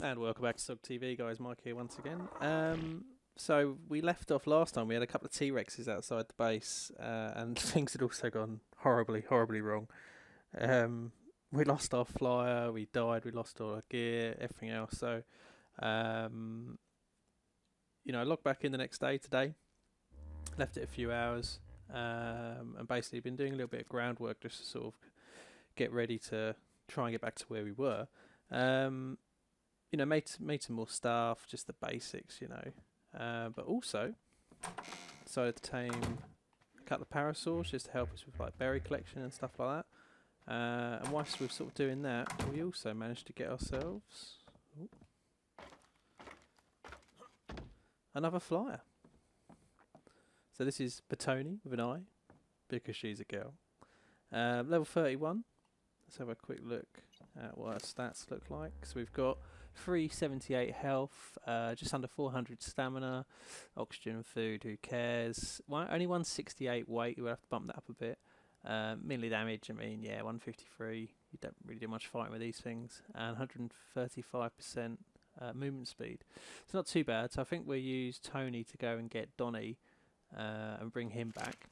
And welcome back to SoGGTV, guys. Mike here once again. So we left off last time. We had a couple of T-Rexes outside the base, and things had also gone horribly wrong. We lost our flyer, we died, we lost all our gear, everything else. So, I logged back in the next day today, left it a few hours, and basically been doing a little bit of groundwork just to sort of get ready to try and get back to where we were. Made some more stuff, just the basics, but also decided to tame a couple of parasaurs just to help us with like berry collection and stuff like that. And whilst we're sort of doing that, we also managed to get ourselves another flyer. So this is Batoni with an I, because she's a girl. Level 31. Let's have a quick look at what her stats look like. So we've got 378 health, just under 400 stamina, oxygen and food, who cares. Only 168 weight, we'll have to bump that up a bit. Melee damage, 153. You don't really do much fighting with these things. And 135% movement speed. It's not too bad, so I think we'll use Tony to go and get Donnie and bring him back.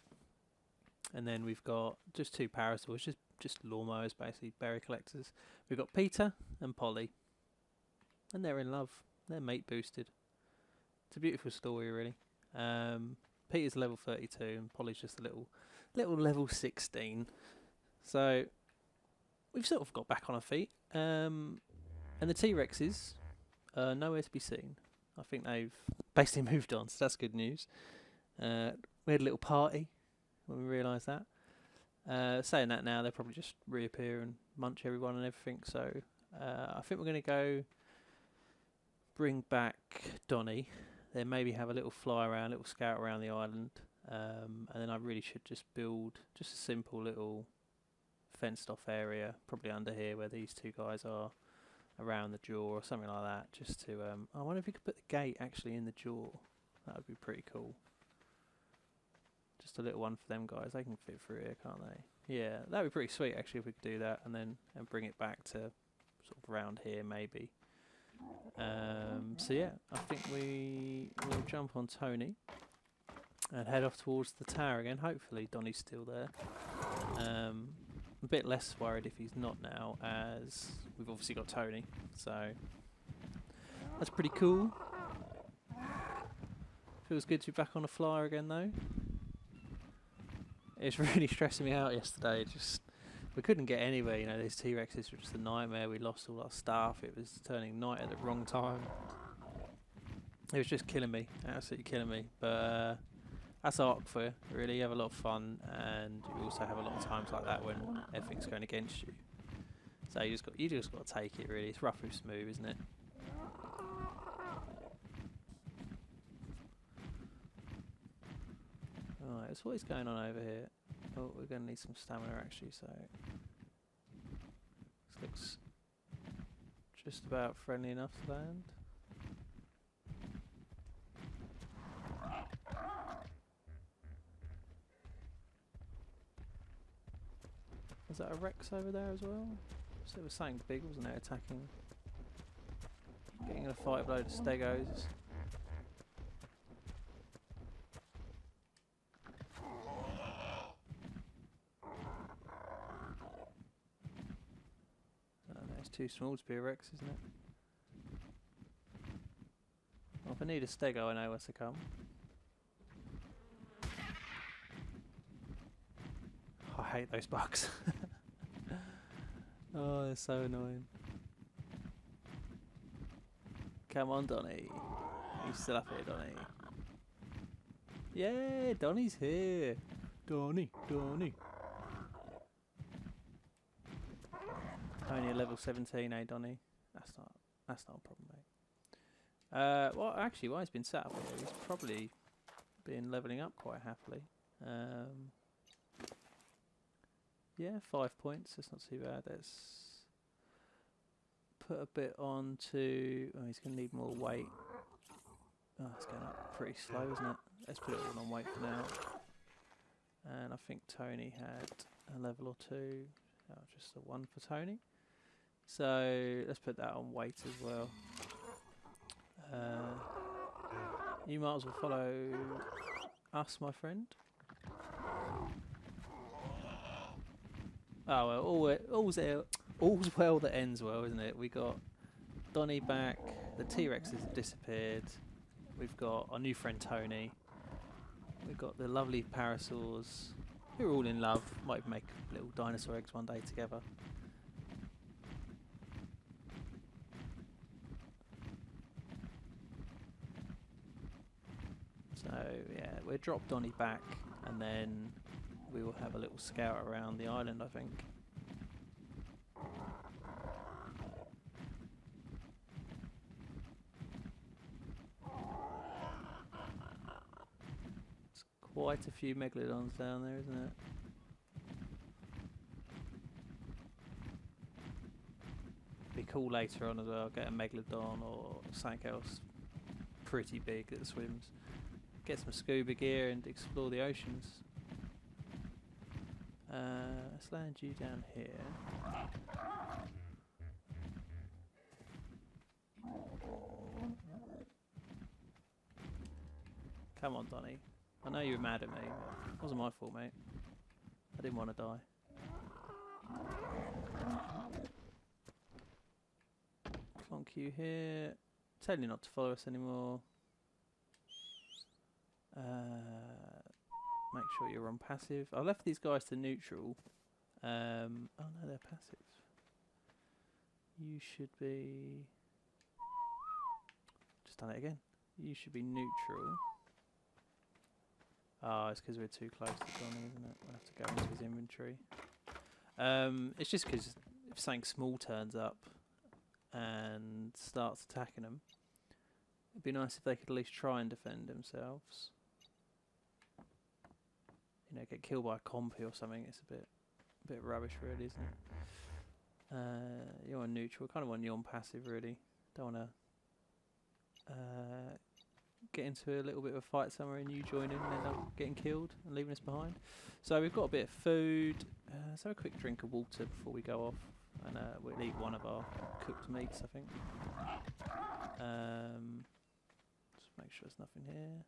And then we've got just two parasaurs, just lawnmowers, basically, berry collectors. We've got Peter and Polly. And they're in love. They're mate boosted. It's a beautiful story, really. Peter's level 32 and Polly's just a little level 16. So we've sort of got back on our feet. And the T-Rexes are nowhere to be seen. I think they've basically moved on, so that's good news. We had a little party when we realised that. Saying that now, they'll probably just reappear and munch everyone and everything. So I think we're going to go bring back Donnie, then maybe have a little fly around, little scout around the island, and then I really should just build just a simple little fenced off area, probably under here where these two guys are, around the jaw or something like that, just to I wonder if we could put the gate actually in the jaw. That would be pretty cool. Just a little one for them guys, they can fit through here, can't they? Yeah, that would be pretty sweet actually if we could do that and bring it back to sort of around here maybe. So yeah, I think we will jump on Tony and head off towards the tower again. Hopefully Donnie's still there. A bit less worried if he's not now, as we've obviously got Tony, so that's pretty cool. Feels good to be back on a flyer again though. It's really stressing me out yesterday, we couldn't get anywhere, these T-Rexes were just a nightmare. We lost all our stuff, it was turning night at the wrong time. It was just killing me, absolutely killing me. But that's ARK for you, really. You have a lot of fun, and you also have a lot of times like that when everything's going against you. So you just got to take it, really. It's rough and smooth, isn't it? Alright, so what is going on over here? Oh, we're going to need some stamina actually, so this looks just about friendly enough to land. Was that a Rex over there as well? So it was something big, wasn't it, attacking? Getting in a fight with a load of stegos. Too small to be a Rex, isn't it? Well, if I need a stego, I know where to come. I hate those bugs. Oh, they're so annoying. Come on, Donnie. You still up here, Donnie? Yeah, Donnie's here. Donnie. Only a level 17, eh, Donnie? That's not a problem, mate. Well, actually, while he's been sat up here, he's probably been levelling up quite happily. Yeah, 5 points. That's not too bad. Let's put a bit on to. Oh, he's going to need more weight. Oh, it's going up pretty slow, isn't it? Let's put it all on weight for now. And I think Tony had a level or two. Oh, just a 1 for Tony. So let's put that on wait as well. You might as well follow us, my friend. Oh well, all's well that ends well, isn't it? We got Donnie back. The T-Rexes have disappeared. We've got our new friend Tony. We've got the lovely Parasaurs, who are all in love. Might make little dinosaur eggs one day together. So yeah, we'll drop Donnie back, and then we will have a little scout around the island, I think. It's quite a few megalodons down there, isn't it? Be cool later on as well, get a megalodon or something else pretty big that swims. Get some scuba gear and explore the oceans. Let's land you down here. Come on, Donnie. I know you were mad at me. It wasn't my fault, mate. I didn't want to die. Clonk you here. Tell you not to follow us anymore. Make sure you're on passive. I left these guys to neutral. Oh no, they're passive. You should be... Just done it again. You should be neutral. Ah, it's because we're too close to Donnie, isn't it? We'll have to go into his inventory. It's just because if something small turns up and starts attacking them, it'd be nice if they could at least try and defend themselves. You know, get killed by a compy or something. It's a bit rubbish, really, isn't it? You're on neutral. Kind of want you on passive, really. Don't want to get into a little bit of a fight somewhere and you join in and end up getting killed and leaving us behind. So we've got a bit of food. Let's have a quick drink of water before we go off, and we'll eat one of our cooked meats, I think. Just make sure there's nothing here.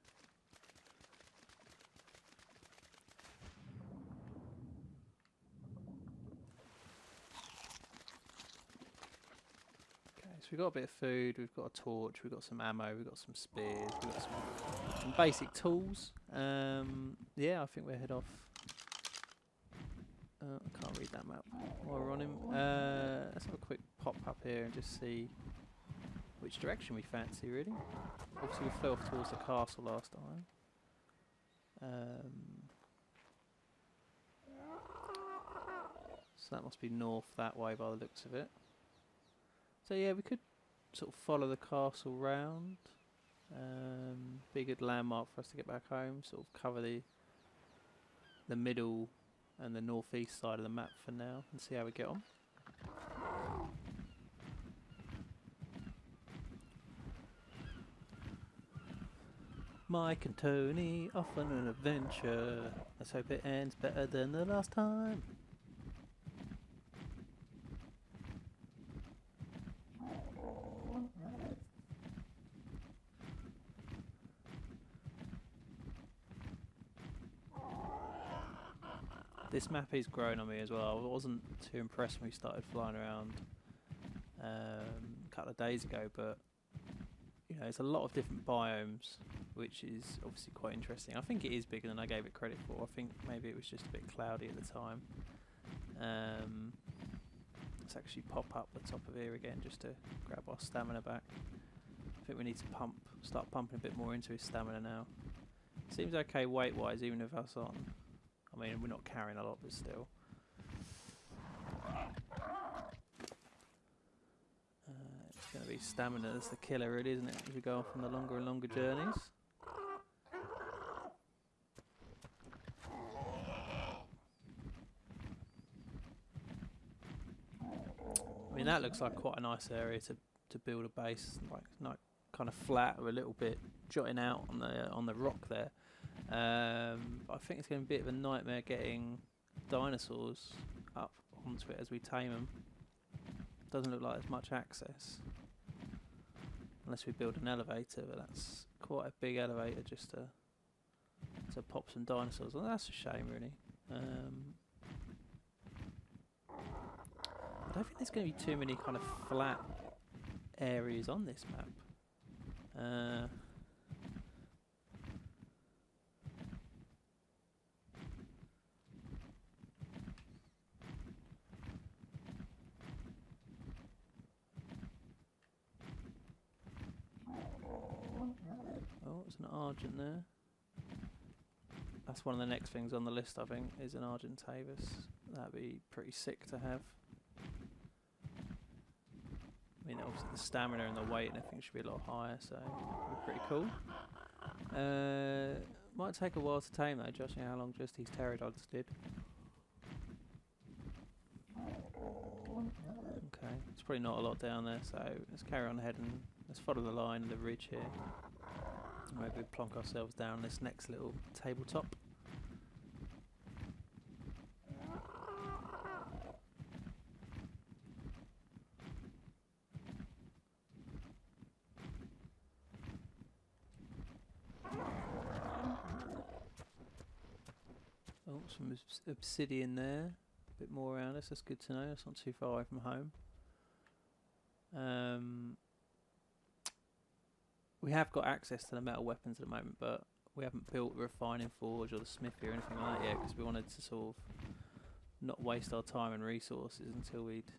So we've got a bit of food, we've got a torch, we've got some ammo, we've got some spears, we've got some basic tools. Yeah, I think we'll head off. I can't read that map while we're on him. Let's have a quick pop up here and just see which direction we fancy, really. Obviously we flew off towards the castle last time. So that must be north that way by the looks of it. So yeah, we could sort of follow the castle round. Be a good landmark for us to get back home. Sort of cover the middle and the northeast side of the map for now, and see how we get on. Mike and Tony off on an adventure. Let's hope it ends better than the last time. This map is growing on me as well. I wasn't too impressed when we started flying around a couple of days ago, but you know, it's a lot of different biomes, which is obviously quite interesting. I think it is bigger than I gave it credit for. I think maybe it was just a bit cloudy at the time. Let's actually pop up the top of here again just to grab our stamina back. I think we need to start pumping a bit more into his stamina now. Seems okay weight-wise, even with us on. I mean, we're not carrying a lot, but still. It's going to be stamina that's the killer, really, isn't it? As we go off on the longer and longer journeys. I mean, that looks like quite a nice area to build a base, like kind of flat or a little bit jutting out on the rock there. I think it's going to be a bit of a nightmare getting dinosaurs up onto it as we tame them. Doesn't look like there's much access. Unless we build an elevator, but that's quite a big elevator just to pop some dinosaurs. Well, that's a shame, really. I don't think there's going to be too many kind of flat areas on this map. Oh, it's an Argent there. That's one of the next things on the list, I think, is an Argentavis. That'd be pretty sick to have. I mean, obviously the stamina and the weight and everything should be a lot higher, so it'd be pretty cool. Might take a while to tame though, judging how long just these pterodogs did. Okay, it's probably not a lot down there, so let's carry on ahead and let's follow the line of the ridge here. Maybe we plonk ourselves down this next little tabletop. Oh, some obsidian there. A bit more around us, that's good to know. That's not too far away from home. We have got access to the metal weapons at the moment, but we haven't built the refining forge or the smithy or anything like that yet, because we wanted to sort of not waste our time and resources until we'd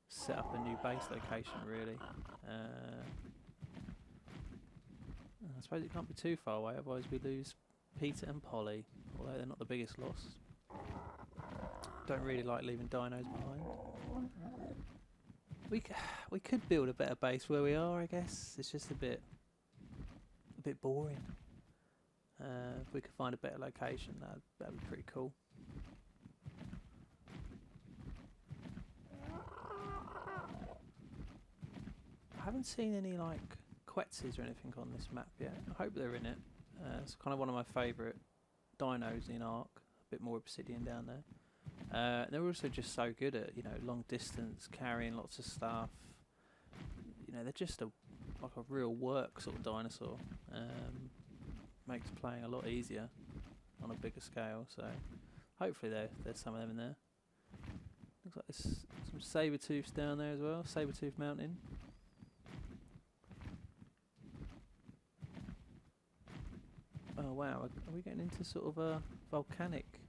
set up a new base location, really. I suppose it can't be too far away, otherwise we lose Peter and Polly, although they're not the biggest loss. Don't really like leaving dinos behind. We could build a better base where we are, I guess. It's just a bit boring. If we could find a better location, that'd be pretty cool. I haven't seen any like Quetzes or anything on this map yet. I hope they're in it. It's kind of one of my favourite dinos in ARK. A bit more obsidian down there. They're also just so good at, you know, long distance, carrying lots of stuff. You know, they're just like a real work sort of dinosaur. Makes playing a lot easier on a bigger scale, so hopefully there's some of them in there. Looks like there's some saber-tooths down there as well, Saber-tooth Mountain. Oh wow, are we getting into sort of a volcanic?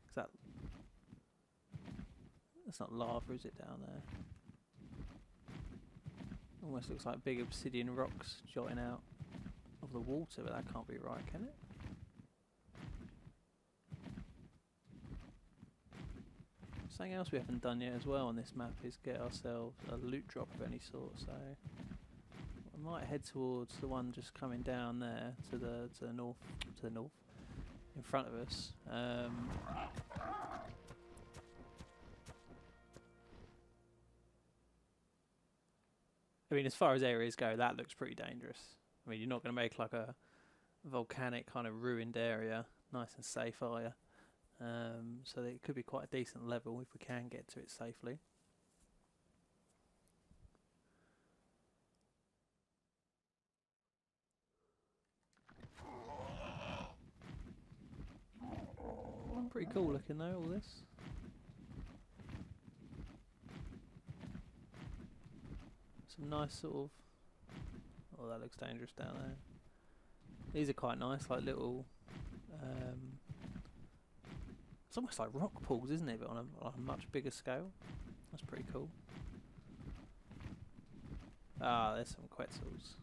That's not lava, is it, down there? Almost looks like big obsidian rocks jutting out of the water, but that can't be right, can it? Something else we haven't done yet as well on this map is get ourselves a loot drop of any sort, so we might head towards the one just coming down there to the north, in front of us. I mean, as far as areas go, that looks pretty dangerous. I mean, you're not going to make like a volcanic kind of ruined area nice and safe, are you? So it could be quite a decent level if we can get to it safely. Pretty cool looking though, all this. Some nice sort of... Oh, that looks dangerous down there. These are quite nice, like little... it's almost like rock pools, isn't it? But on a much bigger scale. That's pretty cool. Ah, there's some Quetzals.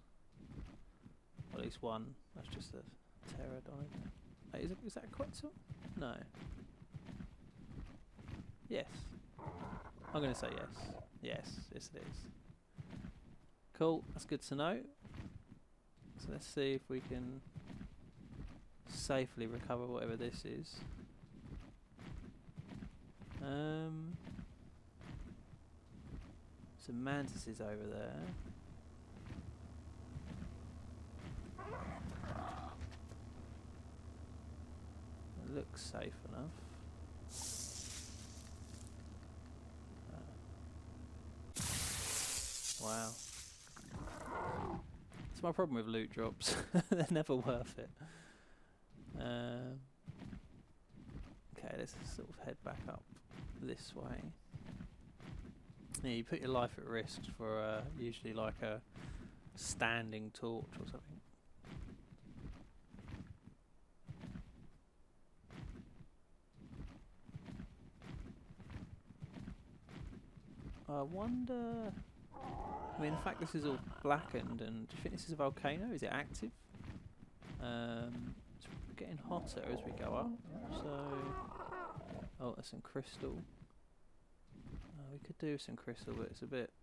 Or at least one. That's just a pterodon. Hey, is that a Quetzal? No. Yes. I'm going to say yes. Yes, yes it is. Cool, that's good to know. So let's see if we can safely recover whatever this is. Some mantises over there. It looks safe enough. Wow. That's my problem with loot drops. They're never worth it. Okay, let's sort of head back up this way. Yeah, you put your life at risk for usually like a standing torch or something. I wonder... I mean, the fact this is all blackened, and do you think this is a volcano? Is it active? It's getting hotter as we go up, so... Oh, there's some crystal. We could do some crystal, but it's a bit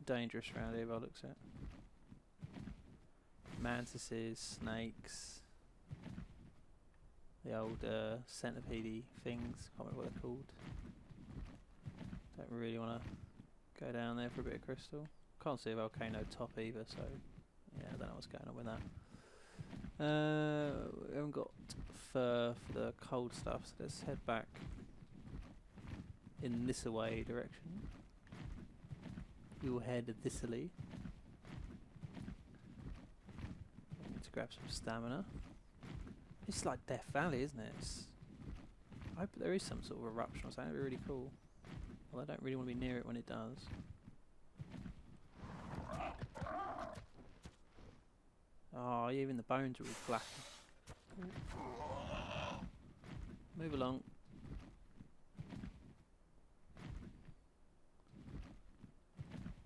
dangerous around here by the looks of it. Mantises, snakes, the old centipede things, can't remember what they're called. Don't really want to go down there for a bit of crystal. Can't see a volcano top either, so yeah, I don't know what's going on with that. We haven't got fur for the cold stuff, so let's head back in this away direction. You'll head this way. Need to grab some stamina. It's like Death Valley, isn't it? I hope there is some sort of eruption or something. That'd be really cool. Well, I don't really want to be near it when it does. Oh, even the bones are all black. Move along.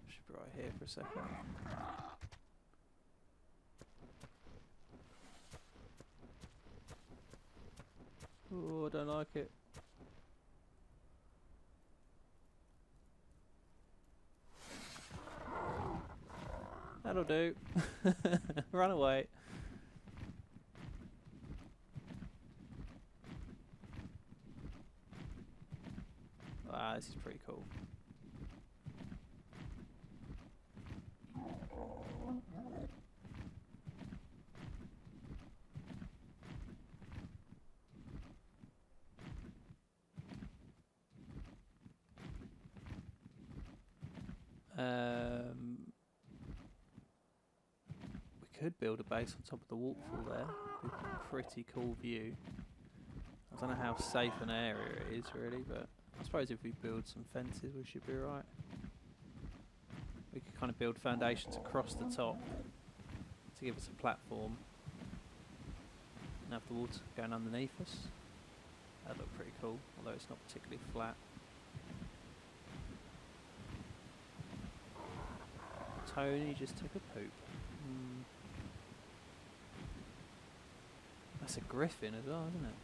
Should be right here for a second. Oh, I don't like it. That'll do. Run away. Wow, this is pretty cool. We could build a base on top of the waterfall there. Be a pretty cool view. I don't know how safe an area it is really, but I suppose if we build some fences we should be right. We could kind of build foundations across the top to give us a platform and have the water going underneath us. That'd look pretty cool, although it's not particularly flat. Tony just took a poop. That's a griffin as well, isn't it?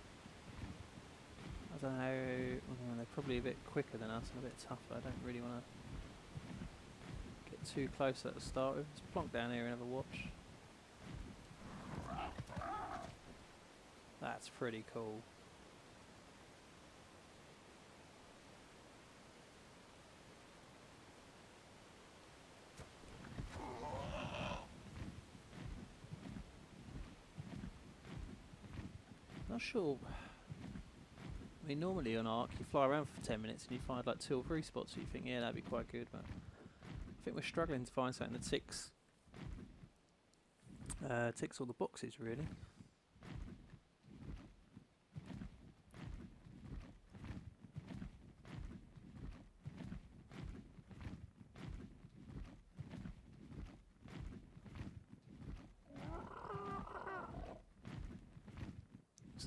I don't know, they're probably a bit quicker than us and a bit tougher. I don't really want to get too close at the start with. Let's plonk down here and have a watch. That's pretty cool. Not sure. I mean, normally on ARK you fly around for 10 minutes and you find like 2 or 3 spots, so you think, yeah, that'd be quite good, but I think we're struggling to find something that ticks all the boxes, really.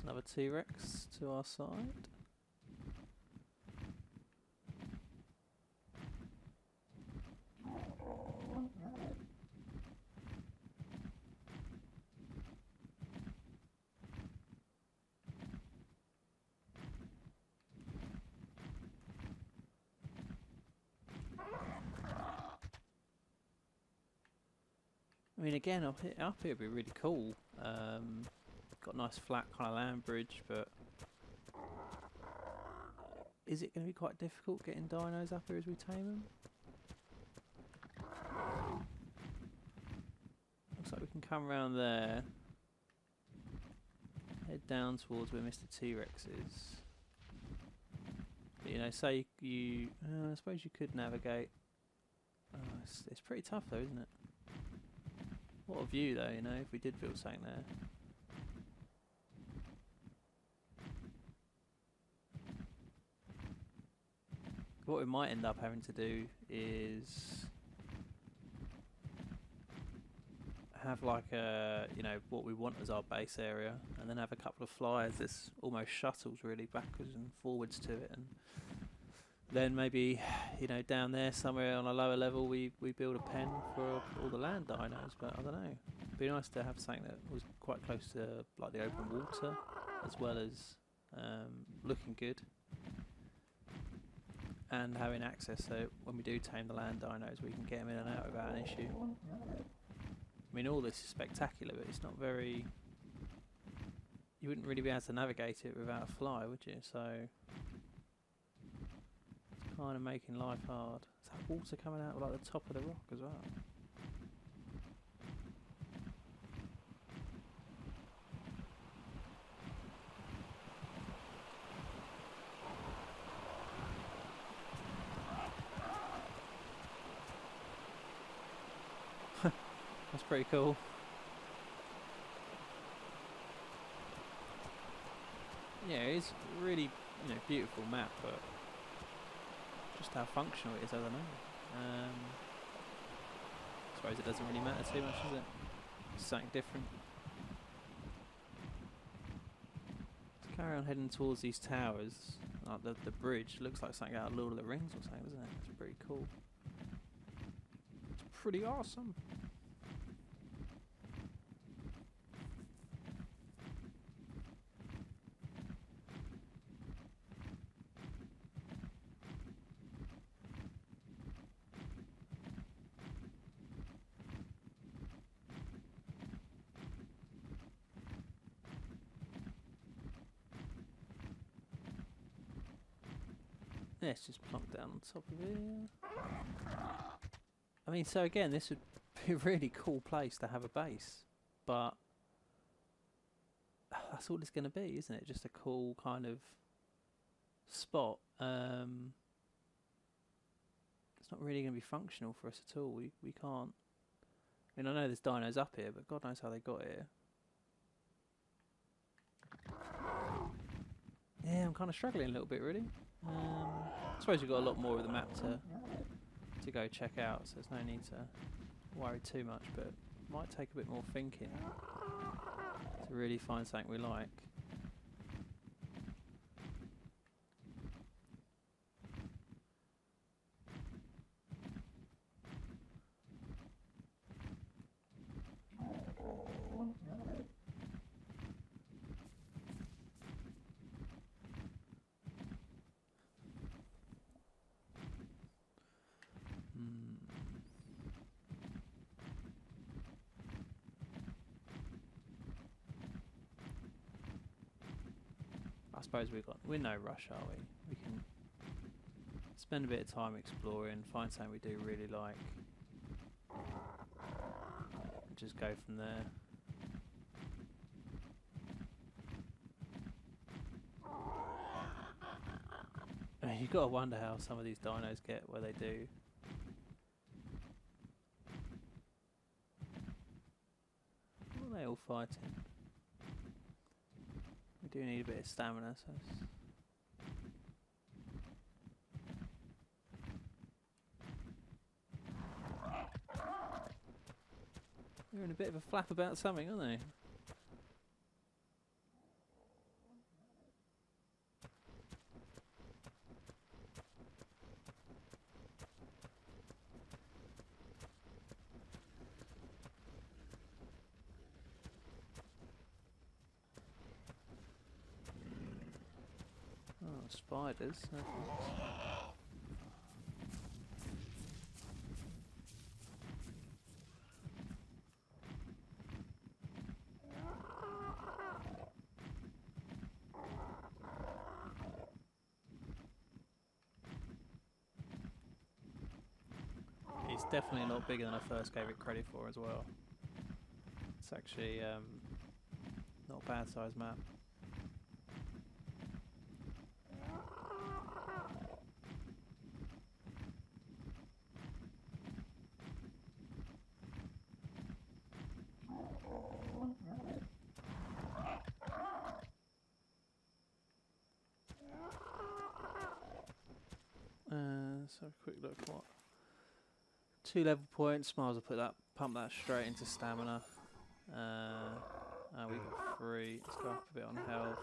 Another T-Rex to our side. I mean, again, up here would be really cool. Got a nice flat kind of land bridge, but is it going to be quite difficult getting dinos up here as we tame them? Looks like we can come around there, head down towards where Mr. T-Rex is. But, you know, say you I suppose you could navigate It's pretty tough though, isn't it? What a view though, you know, if we did build something there. What we might end up having to do is have like a, you know, what we want as our base area, and then have a couple of flyers that's almost shuttles really backwards and forwards to it, and then maybe, you know, down there somewhere on a lower level we build a pen for all the land dinos. But I don't know, it'd be nice to have something that was quite close to like the open water, as well as looking good and having access, so when we do tame the land dinos we can get them in and out without an issue. I mean, all this is spectacular, but it's not very... You wouldn't really be able to navigate it without a fly, would you? So it's kind of making life hard. Is that water coming out of like the top of the rock as well? That's pretty cool. Yeah, it's a really, you know, beautiful map, but just how functional it is, I don't know. I suppose it doesn't really matter too much, does it? It's something different. Let's carry on heading towards these towers. Like the bridge looks like something out of Lord of the Rings or something, doesn't it? It's pretty cool. It's pretty awesome. Let's just plonk down on top of here. I mean, so again, this would be a really cool place to have a base, but that's all it's going to be, isn't it? Just a cool kind of spot. It's not really going to be functional for us at all. We can't... I mean, I know there's dinos up here, but God knows how they got here. Yeah, I'm kind of struggling a little bit, really. I suppose we've got a lot more of the map to go check out, so there's no need to worry too much, but it might take a bit more thinking to really find something we like. I suppose we're no rush, are we? We can spend a bit of time exploring, find something we do really like, and just go from there. I mean, you've got to wonder how some of these dinos get where they do. What are they all fighting? We do need a bit of stamina, so they're in a bit of a flap about something, aren't they? Oh, spiders. It's definitely a lot bigger than I first gave it credit for as well. It's actually not a bad sized map. Let's have a quick look. What? 2 level points. Might as well pump that straight into stamina. We got 3. Let's go up a bit on health.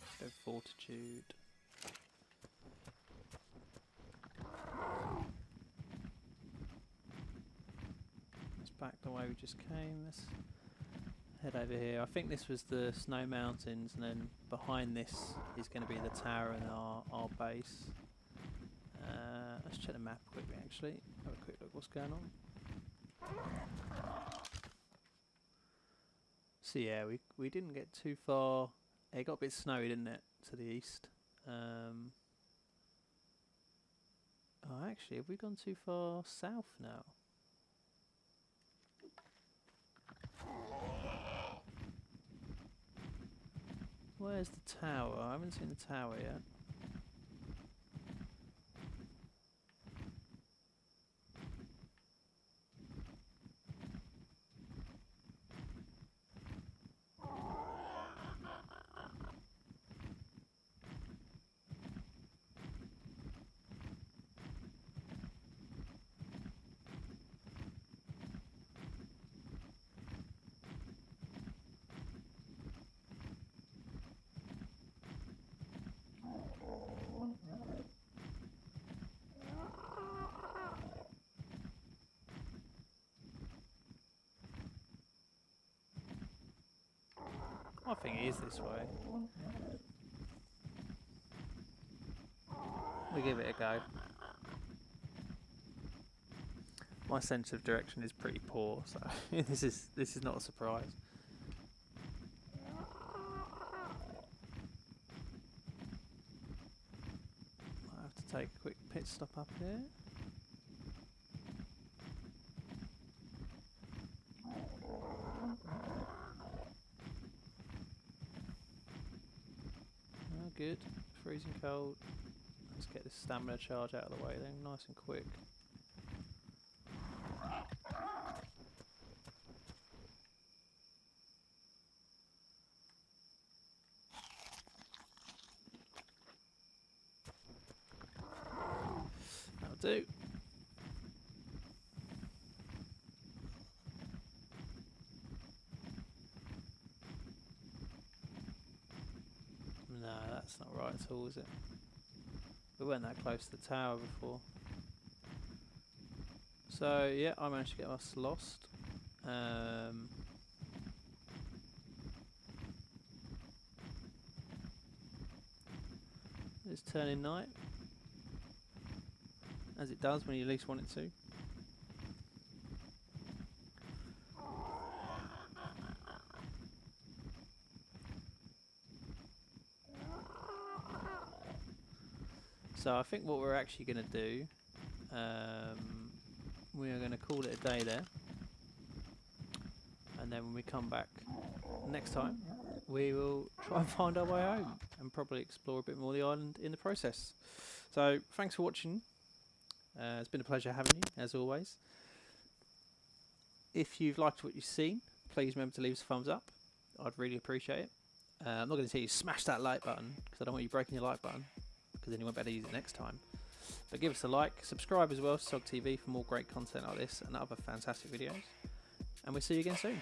Let's go fortitude. Let's back the way we just came. Let's head over here. I think this was the snow mountains, and then behind this is going to be the tower and our base. Let's check the map quickly actually. Have a quick look what's going on. So yeah, we didn't get too far. It got a bit snowy, didn't it, to the east. Oh, actually, have we gone too far south now? Where's the tower? I haven't seen the tower yet. I think it is this way. We give it a go. My sense of direction is pretty poor, so this is not a surprise. I have to take a quick pit stop up here. Oh, good. Freezing cold. Let's get this stamina charge out of the way then, nice and quick. That'll do. No, that's not right at all, is it? We weren't that close to the tower before. So yeah, I managed to get us lost. It's turning night, as it does when you least want it to. So I think what we're actually going to do, we are going to call it a day there, and then when we come back next time, we will try and find our way home and probably explore a bit more of the island in the process. So thanks for watching. It's been a pleasure having you, as always. If you've liked what you've seen, please remember to leave us a thumbs up. I'd really appreciate it. I'm not going to tell you smash that like button, because I don't want you breaking your like button, because then you won't be able to use it next time. But give us a like, subscribe as well to SoGGTV for more great content like this and other fantastic videos. And we'll see you again soon.